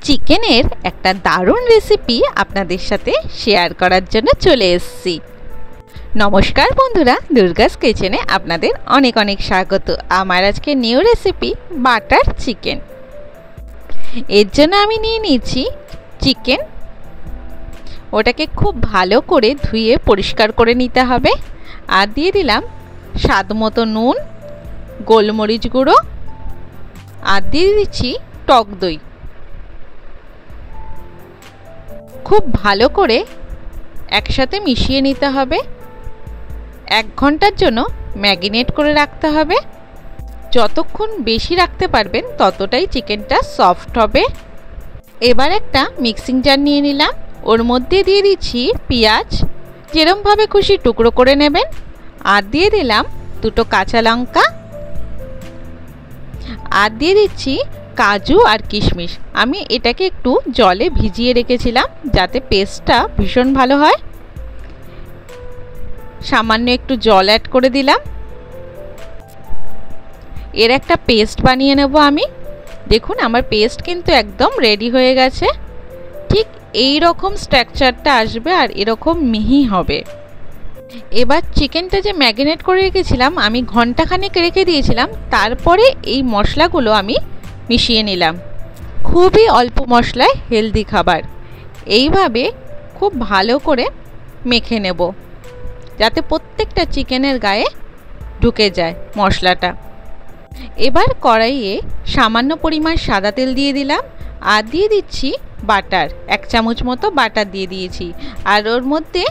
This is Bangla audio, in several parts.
চিকেনের একটা দারুণ রেসিপি আপনাদের সাথে শেয়ার করার জন্য চলে এসেছি। নমস্কার বন্ধুরা, দুর্গাস কিচেনে আপনাদের অনেক অনেক স্বাগত। আমার আজকে নিউ রেসিপি বাটার চিকেন। এর জন্য আমি নিয়ে নিয়েছি চিকেন। ওটাকে খুব ভালো করে ধুয়ে পরিষ্কার করে নিতে হবে। আর দিয়ে দিলাম স্বাদ মতো নুন, গোলমরিচ গুঁড়ো, আর দিয়ে দিচ্ছি টক দই। খুব ভালো করে একসাথে মিশিয়ে নিতে হবে। 1 ঘন্টার জন্য ম্যারিনেট করে রাখতে হবে। যতক্ষণ বেশি রাখতে পারবেন ততটাই চিকেনটা সফট হবে। এবার একটা মিক্সিং জার নিয়ে নিলাম। ওর মধ্যে দিয়ে দিচ্ছি পেঁয়াজ, যেরমভাবে খুশি টুকরো করে নেবেন। আর দিয়ে দিলাম 2টো কাঁচা লঙ্কা, আর দিয়ে দিচ্ছি কাজু আর কিশমিশ। আমি এটাকে একটু জলে ভিজিয়ে রেখেছিলাম যাতে পেস্টটা ভীষণ ভালো হয়। সামান্য একটু জল অ্যাড করে দিলাম। এর একটা পেস্ট বানিয়ে নেব আমি। দেখুন আমার পেস্ট কিন্তু একদম রেডি হয়ে গেছে। ঠিক এই রকম স্ট্রাকচারটা আসবে আর এরকম মিহি হবে। এবার চিকেনটা যে ম্যারিনেট করে রেখেছিলাম, আমি ঘন্টাখানেক রেখে দিয়েছিলাম। তারপরে এই মশলাগুলো আমি মিশিয়ে নিলাম। খুবই অল্প মশলায় হেলদি খাবার। এইভাবে খুব ভালো করে মেখে নেব যাতে প্রত্যেকটা চিকেনের গায়ে ঢুকে যায় মশলাটা। এবার কড়াইয়ে সামান্য পরিমাণ সাদা তেল দিয়ে দিলাম। আর দিয়ে দিচ্ছি বাটার, 1 চামচ মতো বাটার দিয়ে দিয়েছি। আর ওর মধ্যে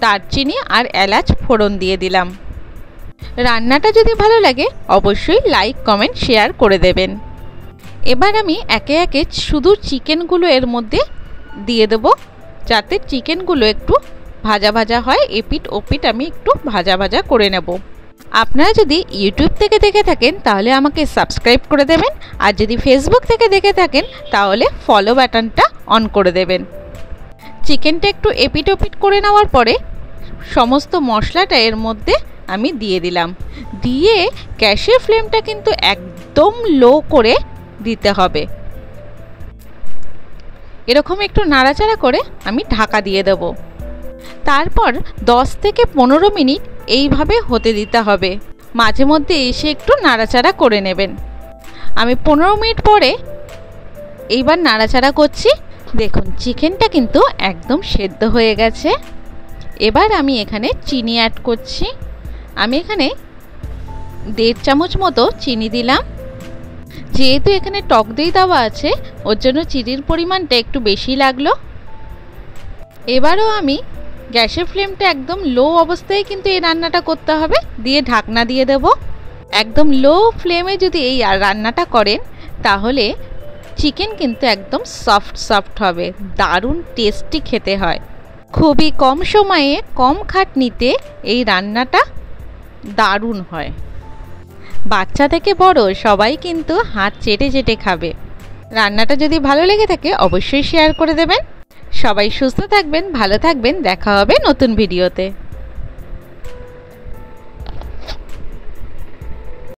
দারচিনি আর এলাচ ফোড়ন দিয়ে দিলাম। রান্নাটা যদি ভালো লাগে অবশ্যই লাইক, কমেন্ট, শেয়ার করে দেবেন। এবার আমি একে একে শুধু চিকেনগুলো এর মধ্যে দিয়ে দেব যাতে চিকেনগুলো একটু ভাজা ভাজা হয়। এপিট ওপিট আমি একটু ভাজা ভাজা করে নেব। আপনারা যদি ইউটিউব থেকে দেখে থাকেন তাহলে আমাকে সাবস্ক্রাইব করে দেবেন। আর যদি ফেসবুক থেকে দেখে থাকেন তাহলে ফলো বাটনটা অন করে দেবেন। চিকেনটা একটু এপিট ওপিট করে নেওয়ার পরে সমস্ত মশলাটা এর মধ্যে আমি দিয়ে দিলাম। দিয়ে গ্যাসের ফ্লেমটা কিন্তু একদম লো করে দিতে হবে। এরকম একটু নাড়াচাড়া করে আমি ঢাকা দিয়ে দেব। তারপর 10 থেকে 15 মিনিট এইভাবে হতে দিতে হবে। মাঝে মধ্যে এসে একটু নাড়াচাড়া করে নেবেন। আমি 15 মিনিট পরে এইবার নাড়াচাড়া করছি। দেখুন চিকেনটা কিন্তু একদম সেদ্ধ হয়ে গেছে। এবার আমি এখানে চিনি অ্যাড করছি। আমি এখানে 1.5 চামচ মতো চিনি দিলাম। যেহেতু এখানে টক দই দেওয়া আছে ওর জন্য চিনির পরিমাণটা একটু বেশি লাগলো। এবারও আমি গ্যাসের ফ্লেমটা একদম লো অবস্থায় কিন্তু এই রান্নাটা করতে হবে। দিয়ে ঢাকনা দিয়ে দেব। একদম লো ফ্লেমে যদি এই রান্নাটা করেন তাহলে চিকেন কিন্তু একদম সফট সফট হবে। দারুণ টেস্টি খেতে হয়। খুবই কম সময়ে কম খাটনিতে এই রান্নাটা দারুণ হয়। বাচ্চা থেকে বড় সবাই কিন্তু হাত চেটে চেটে খাবে। রান্নাটা যদি ভালো লেগে থাকে অবশ্যই শেয়ার করে দেবেন। সবাই সুস্থ থাকবেন, ভালো থাকবেন। দেখা হবে নতুন ভিডিওতে।